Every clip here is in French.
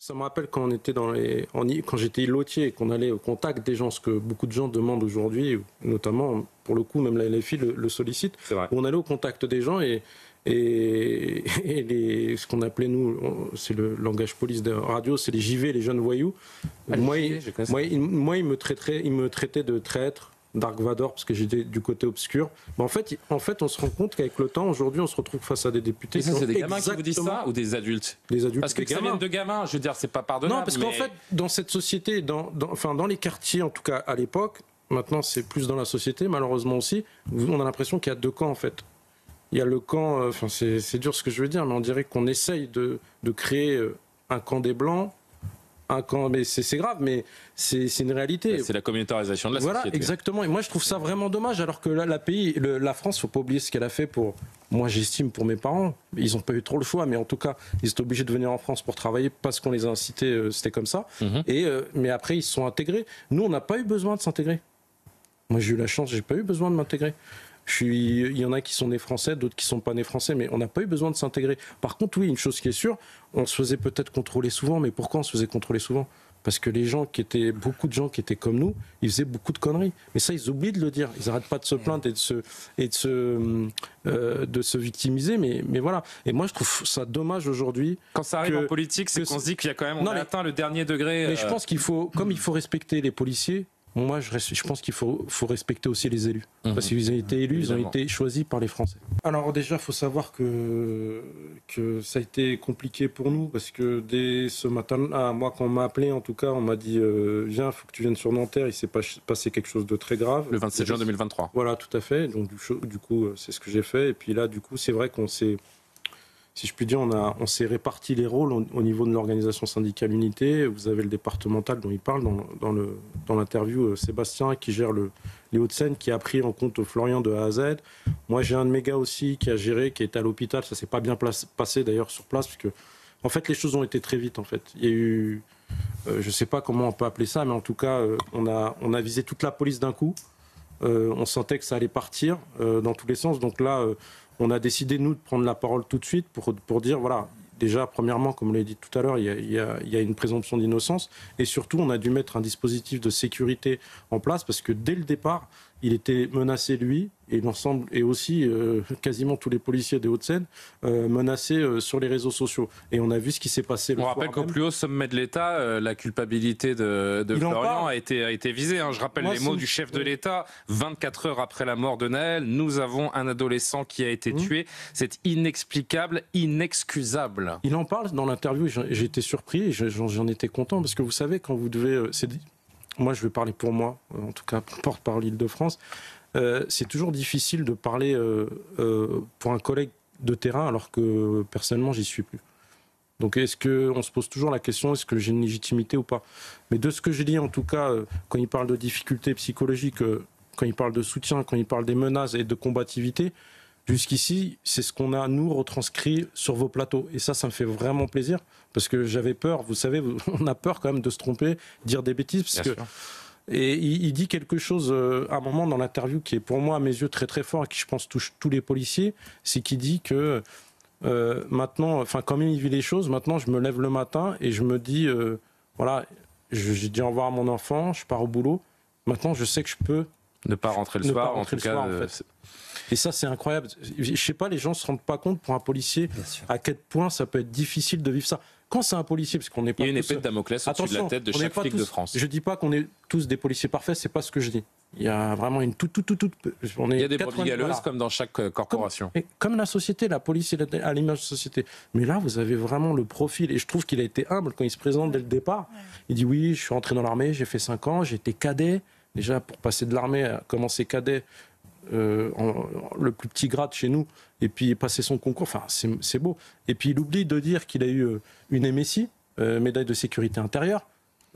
Ça me rappelle quand on était quand j'étais îlotier et qu'on allait au contact des gens, ce que beaucoup de gens demandent aujourd'hui, notamment, pour le coup, même la LFI le sollicite, où on allait au contact des gens et ce qu'on appelait, nous, c'est le langage police de radio, c'est les JV, les jeunes voyous. Moi, il me traitait de traître, Dark Vador, parce que j'étais du côté obscur. Mais en fait, on se rend compte qu'avec le temps, aujourd'hui, on se retrouve face à des députés. Et ça, c'est des gamins qui vous disent ça ou des adultes? Des adultes. Parce que ça vient de gamins, je veux dire, c'est pas pardonnable. Non, parce qu'en fait, dans cette société, dans les quartiers, en tout cas à l'époque, maintenant c'est plus dans la société, malheureusement aussi, on a l'impression qu'il y a deux camps en fait. Il y a le camp, c'est dur ce que je veux dire, mais on dirait qu'on essaye de créer un camp des Blancs, un camp, mais c'est grave, mais c'est une réalité. C'est la communautarisation de la société. Voilà, exactement. Et moi, je trouve ça vraiment dommage, alors que là, la France, faut pas oublier ce qu'elle a fait pour, moi, j'estime pour mes parents. Ils n'ont pas eu trop le choix, mais en tout cas, ils étaient obligés de venir en France pour travailler parce qu'on les a incités, c'était comme ça. Mais après, ils se sont intégrés. Nous, on n'a pas eu besoin de s'intégrer. Moi, j'ai eu la chance, j'ai pas eu besoin de m'intégrer. Il y en a qui sont nés français, d'autres qui sont pas nés français, mais on n'a pas eu besoin de s'intégrer. Par contre, oui, une chose qui est sûre, on se faisait peut-être contrôler souvent, mais pourquoi on se faisait contrôler souvent? Parce que beaucoup de gens qui étaient comme nous, ils faisaient beaucoup de conneries. Mais ça, ils oublient de le dire. Ils n'arrêtent pas de se plaindre et de se victimiser, mais voilà. Et moi, je trouve ça dommage aujourd'hui. Quand ça arrive en politique, c'est qu'on se dit qu'il y a quand même, on a atteint le dernier degré. Mais je pense qu'il faut, comme il faut respecter les policiers, moi, je pense qu'il faut respecter aussi les élus. Parce qu'ils ont été élus, ils ont été choisis par les Français. Alors déjà, il faut savoir que ça a été compliqué pour nous, parce que dès ce matin, moi, quand on m'a appelé, en tout cas, on m'a dit « Viens, il faut que tu viennes sur Nanterre, il s'est passé quelque chose de très grave. » Le 27 juin 2023. Voilà, tout à fait. Donc du coup, c'est ce que j'ai fait. Et puis là, du coup, c'est vrai qu'on s'est... Si je puis dire, on s'est réparti les rôles au niveau de l'organisation syndicale Unité. Vous avez le départemental dont il parle dans l'interview, Sébastien, qui gère les Hauts-de-Seine, qui a pris en compte Florian de A à Z. Moi, j'ai un de mes gars aussi qui a géré, qui est à l'hôpital. Ça s'est pas bien passé d'ailleurs sur place, parce que en fait, les choses ont été très vite. En fait, il y a eu, je sais pas comment on peut appeler ça, mais en tout cas, on a visé toute la police d'un coup. On sentait que ça allait partir dans tous les sens. Donc là, on a décidé, nous, de prendre la parole tout de suite pour dire, voilà, déjà, premièrement, comme on l'a dit tout à l'heure, il y a une présomption d'innocence. Et surtout, on a dû mettre un dispositif de sécurité en place parce que dès le départ, il était menacé, lui, et l'ensemble, et aussi quasiment tous les policiers des Hauts-de-Seine, menacés sur les réseaux sociaux. Et on a vu ce qui s'est passé le soir. On rappelle qu'au plus haut sommet de l'État, la culpabilité de Florian a été visée. Je rappelle les mots du chef de l'État. 24 heures après la mort de Nahel, nous avons un adolescent qui a été tué. C'est inexplicable, inexcusable. Il en parle dans l'interview, j'ai été surpris, et j'en étais content, parce que vous savez, quand vous devez... Moi, je vais parler pour moi, en tout cas, porte-parole Île-de-France. C'est toujours difficile de parler pour un collègue de terrain, alors que personnellement, j'y suis plus. Donc, on se pose toujours la question, est-ce que j'ai une légitimité ou pas? Mais de ce que je dis, en tout cas, quand il parle de difficultés psychologiques, quand il parle de soutien, quand il parle des menaces et de combativité, jusqu'ici, c'est ce qu'on a, nous, retranscrit sur vos plateaux. Et ça me fait vraiment plaisir, parce que j'avais peur, vous savez, on a peur quand même de se tromper, dire des bêtises, parce que... Et il dit quelque chose, à un moment dans l'interview, qui est pour moi, à mes yeux, très très fort, et qui, je pense, touche tous les policiers, c'est qu'il dit que maintenant, enfin, quand même il vit les choses, maintenant, je me lève le matin et je me dis, voilà, j'ai dit au revoir à mon enfant, je pars au boulot, maintenant, je sais que je peux... Ne pas rentrer le soir, en tout cas... en fait. Et ça, c'est incroyable. Je sais pas, les gens se rendent pas compte, pour un policier, à quel point ça peut être difficile de vivre ça. Quand c'est un policier, parce qu'on n'est pas... Il y a une épée de Damoclès au-dessus de la tête de chaque flic de France. Je dis pas qu'on est tous des policiers parfaits, c'est pas ce que je dis. Il y a vraiment une il y a des brebis galeuses comme dans chaque corporation. Comme la société, la police est à l'image de la société. Mais là, vous avez vraiment le profil. Et je trouve qu'il a été humble quand il se présente dès le départ. Il dit oui, je suis rentré dans l'armée, j'ai fait 5 ans, j'ai été cadet. Déjà, pour passer de l'armée à commencer cadet, le plus petit grade chez nous, et puis passer son concours, enfin c'est beau. Et puis il oublie de dire qu'il a eu une MSI, médaille de sécurité intérieure.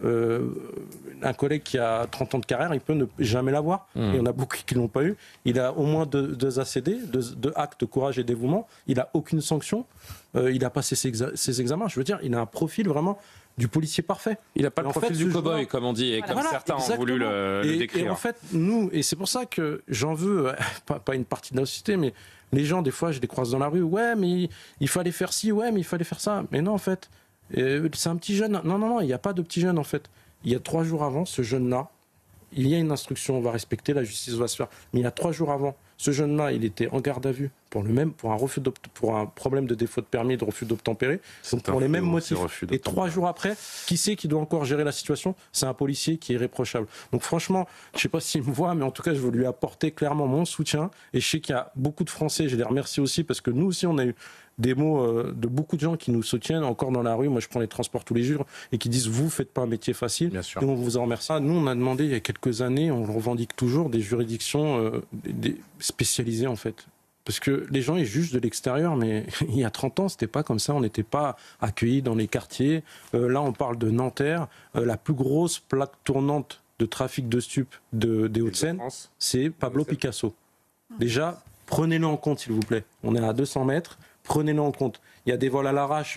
Un collègue qui a 30 ans de carrière, il peut ne jamais l'avoir. Il y en a beaucoup qui ne l'ont pas eu. Il a au moins 2 ACD, 2 actes de courage et dévouement. Il n'a aucune sanction. Il a passé ses examens. Je veux dire, il a un profil vraiment du policier parfait. Il n'a pas le profil du cow-boy, comme on dit, et comme certains ont voulu le décrire. Et en fait, nous, et c'est pour ça que j'en veux, pas une partie de la société, mais les gens, des fois, je les croise dans la rue, ouais, mais il fallait faire ci, ouais, mais il fallait faire ça. Mais non, en fait, C'est un petit jeune. Non, il n'y a pas de petit jeune en fait. Il y a 3 jours avant, ce jeune-là, il y a une instruction, on va respecter, la justice va se faire. Mais il y a 3 jours avant, ce jeune-là, il était en garde à vue pour un problème de défaut de permis, de refus d'obtempérer, donc pour les mêmes motifs. Et 3 jours après, qui c'est qui doit encore gérer la situation? C'est un policier qui est irréprochable. Donc franchement, je ne sais pas s'il me voit, mais en tout cas, je veux lui apporter clairement mon soutien. Et je sais qu'il y a beaucoup de Français, je les remercie aussi, parce que nous aussi, on a eu des mots de beaucoup de gens qui nous soutiennent encore dans la rue. Moi, je prends les transports tous les jours et qui disent vous faites pas un métier facile. Bien sûr. Et on vous en remercie. Nous, on a demandé il y a quelques années, on le revendique toujours, des juridictions spécialisées en fait. Parce que les gens ils jugent de l'extérieur, mais il y a 30 ans, c'était pas comme ça. On n'était pas accueillis dans les quartiers. Là, on parle de Nanterre, la plus grosse plaque tournante de trafic de stupes des Hauts-de-Seine, c'est Pablo Picasso. Déjà, prenez-le en compte, s'il vous plaît. On est à 200 mètres. Prenez-le en compte. Il y a des vols à l'arrache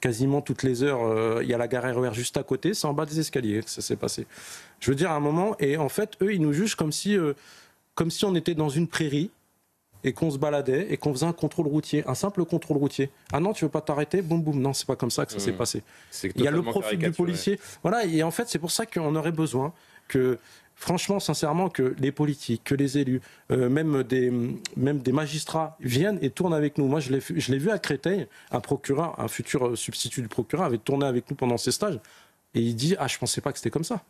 quasiment toutes les heures. Il y a la gare RER juste à côté. C'est en bas des escaliers que ça s'est passé. Je veux dire, à un moment, et en fait, eux, ils nous jugent comme si on était dans une prairie et qu'on se baladait et qu'on faisait un contrôle routier, un simple contrôle routier. Ah non, tu veux pas t'arrêter? Boum, boum. Non, c'est pas comme ça que ça s'est passé. Il y a le profil du policier. Voilà, et en fait, c'est pour ça qu'on aurait besoin que... Franchement, sincèrement, que les politiques, que les élus, même des magistrats viennent et tournent avec nous. Moi, je l'ai vu à Créteil, un procureur, un futur substitut du procureur, avait tourné avec nous pendant ses stages. Et il dit « Ah, je pensais pas que c'était comme ça ».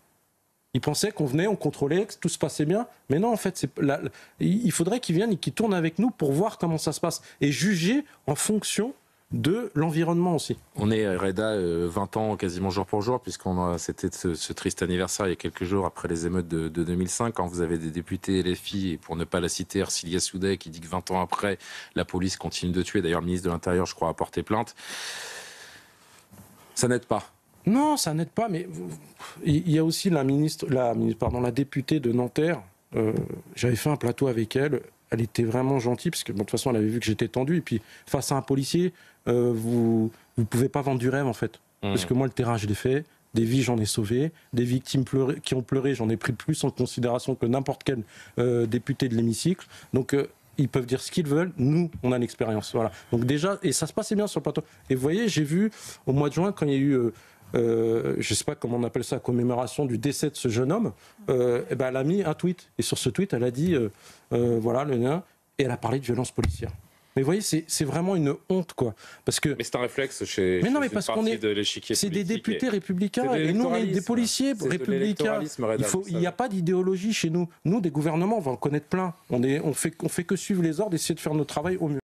Il pensait qu'on venait, on contrôlait, que tout se passait bien. Mais non, en fait, il faudrait qu'ils viennent et qu'ils tournent avec nous pour voir comment ça se passe. Et juger en fonction de l'environnement aussi. On est, Reda, 20 ans quasiment jour pour jour, c'était ce triste anniversaire il y a quelques jours après les émeutes de 2005, quand vous avez des députés LFI, et pour ne pas la citer, Ercilia Soudet, qui dit que 20 ans après, la police continue de tuer. D'ailleurs, le ministre de l'Intérieur, je crois, a porté plainte. Ça n'aide pas. Non, ça n'aide pas, mais il y a aussi la députée de Nanterre. J'avais fait un plateau avec elle. Elle était vraiment gentille, parce que bon, de toute façon, elle avait vu que j'étais tendu. Et puis, face à un policier, vous ne pouvez pas vendre du rêve, en fait. Parce que moi, le terrain, je l'ai fait. Des vies, j'en ai sauvé. Des victimes qui ont pleuré, j'en ai pris plus en considération que n'importe quel député de l'hémicycle. Donc, ils peuvent dire ce qu'ils veulent. Nous, on a l'expérience. Voilà. Donc déjà, et ça se passait bien sur le plateau. Et vous voyez, j'ai vu au mois de juin, quand il y a eu... je ne sais pas comment on appelle ça, commémoration du décès de ce jeune homme, et ben elle a mis un tweet. Et sur ce tweet, elle a dit, voilà, le lien, et elle a parlé de violence policière. Mais vous voyez, c'est vraiment une honte, quoi. Parce que... Mais c'est un réflexe chez une partie de l'échiquier politique. C'est des députés républicains, et nous, on est des policiers républicains. Il n'y a pas d'idéologie chez nous. Nous, des gouvernements, on va en connaître plein. On fait que suivre les ordres, essayer de faire notre travail au mieux.